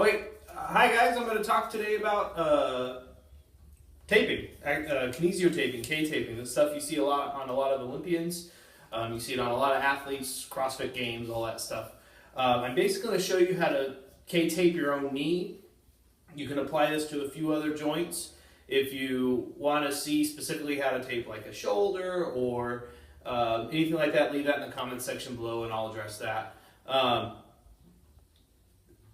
Okay, hi guys, I'm going to talk today about taping, kinesio taping, K-taping, the stuff you see a lot on a lot of Olympians. You see it on a lot of athletes, CrossFit games, all that stuff. I'm basically going to show you how to K-tape your own knee. You can apply this to a few other joints. If you want to see specifically how to tape like a shoulder or anything like that, leave that in the comments section below and I'll address that.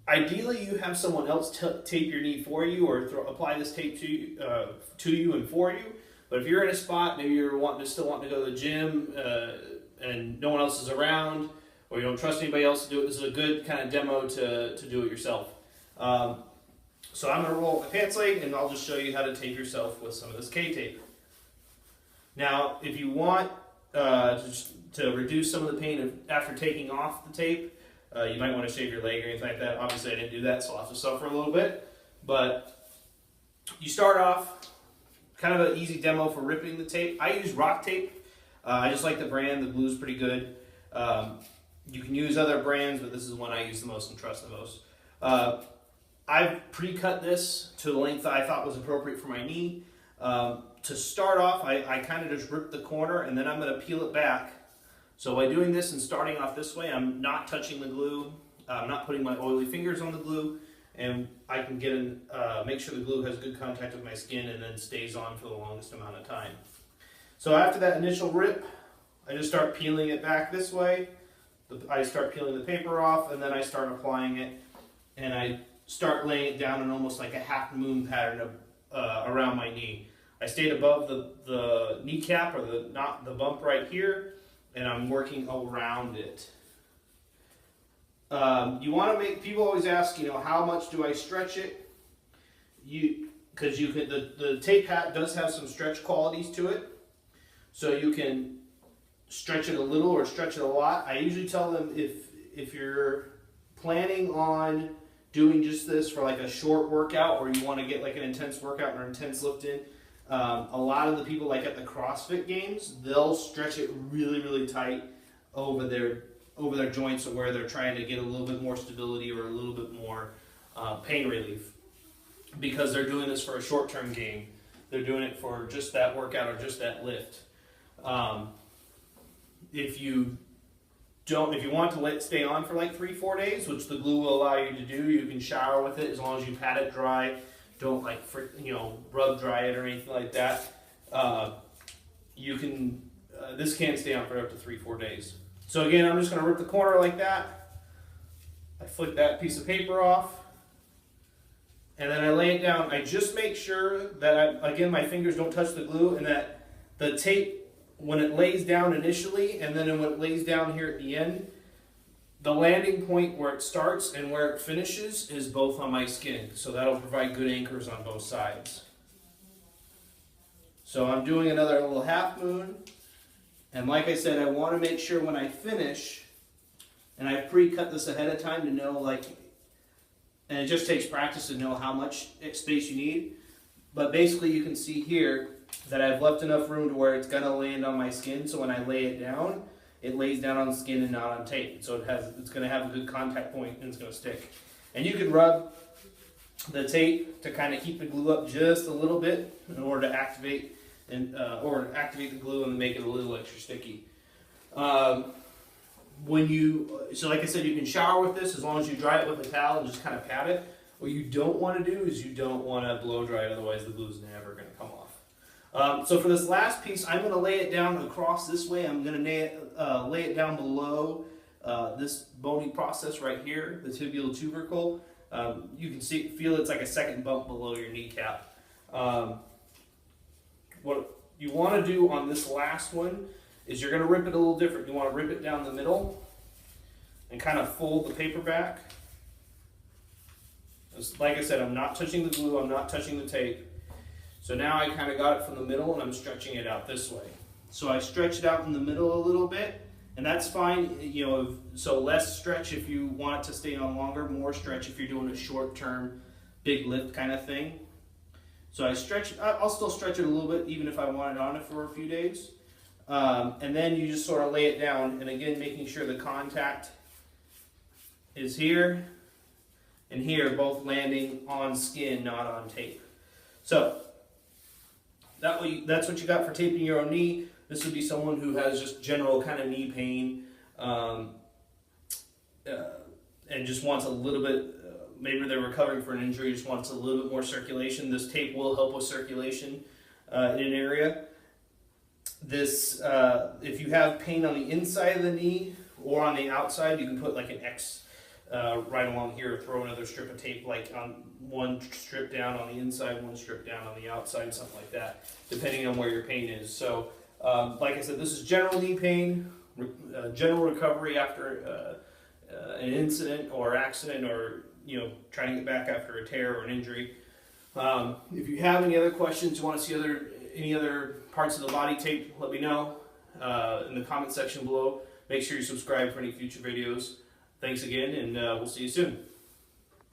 Ideally, you have someone else tape your knee for you or apply this tape to you and for you. But if you're in a spot, maybe you're still wanting to go to the gym and no one else is around, or you don't trust anybody else to do it, this is a good kind of demo to do it yourself. So I'm going to roll up my pants leg and I'll just show you how to tape yourself with some of this K-tape. Now, if you want to reduce some of the pain after taking off the tape, you might want to shave your leg or anything like that. Obviously, I didn't do that, so I'll have to suffer a little bit. But you start off, kind of an easy demo for ripping the tape. I use rock tape. I just like the brand. The glue's pretty good. You can use other brands, but this is one I use the most and trust the most. I've pre-cut this to the length that I thought was appropriate for my knee. To start off, I kind of just rip the corner, and then I'm going to peel it back. So by doing this and starting off this way, I'm not touching the glue. I'm not putting my oily fingers on the glue, and I can make sure the glue has good contact with my skin and then stays on for the longest amount of time. So after that initial rip, I just start peeling it back this way. I start peeling the paper off, and then I start applying it, and I start laying it down in almost like a half moon pattern around my knee. I stayed above the kneecap or the bump right here, and I'm working around it. You want to people always ask, how much do I stretch it? Because the tape hat does have some stretch qualities to it, so you can stretch it a little or stretch it a lot. I usually tell them if you're planning on doing just this for like a short workout, or you want to get like an intense workout or intense lift in, a lot of the people like at the CrossFit games, they'll stretch it really, really tight over their joints where they're trying to get a little bit more stability or a little bit more pain relief, because they're doing this for a short-term gain. They're doing it for just that workout or just that lift. If you want to let it stay on for like 3-4 days, which the glue will allow you to do, you can shower with it as long as you pat it dry. Don't rub dry it or anything like that. This can stay on for up to 3-4 days. So again, I'm just going to rip the corner like that. I flick that piece of paper off, and then I lay it down. I just make sure that my fingers don't touch the glue, and that the tape, when it lays down initially, and then when it lays down here at the end, the landing point where it starts and where it finishes is both on my skin. So that'll provide good anchors on both sides. So I'm doing another little half moon. And like I said, I want to make sure when I finish, and I pre-cut this ahead of time to know, and it just takes practice to know how much space you need. But basically you can see here that I've left enough room to where it's going to land on my skin. So when I lay it down, it lays down on the skin and not on tape. So it's going to have a good contact point and it's going to stick. And you can rub the tape to kind of keep the glue up just a little bit in order to activate the glue and make it a little extra sticky. So like I said, you can shower with this as long as you dry it with a towel and just kind of pat it. What you don't want to do is you don't want to blow dry it, otherwise the glue is never going to come off. So for this last piece, I'm going to lay it down across this way. I'm going to lay it down below this bony process right here, the tibial tubercle. You can feel it's like a second bump below your kneecap. What you want to do on this last one is you're going to rip it a little different. You want to rip it down the middle and kind of fold the paper back. Like I said, I'm not touching the glue, I'm not touching the tape. So now I kind of got it from the middle and I'm stretching it out this way. So I stretch it out in the middle a little bit, and that's fine. So less stretch if you want it to stay on longer, more stretch if you're doing a short-term, big lift kind of thing. So I'll still stretch it a little bit even if I want it on it for a few days. And then you just sort of lay it down, and again, making sure the contact is here and here both landing on skin, not on tape. So that's what you got for taping your own knee. This would be someone who has just general kind of knee pain, and just wants a little bit, maybe they're recovering for an injury, just wants a little bit more circulation. This tape will help with circulation in an area. This, if you have pain on the inside of the knee or on the outside, you can put like an X right along here, throw another strip of tape, like on one strip down on the inside, one strip down on the outside, something like that, depending on where your pain is. So, like I said, this is general knee pain, general recovery after an incident or accident, or trying to get back after a tear or an injury. If you have any other questions, you want to see any other parts of the body tape, let me know in the comment section below. Make sure you subscribe for any future videos. Thanks again, and we'll see you soon.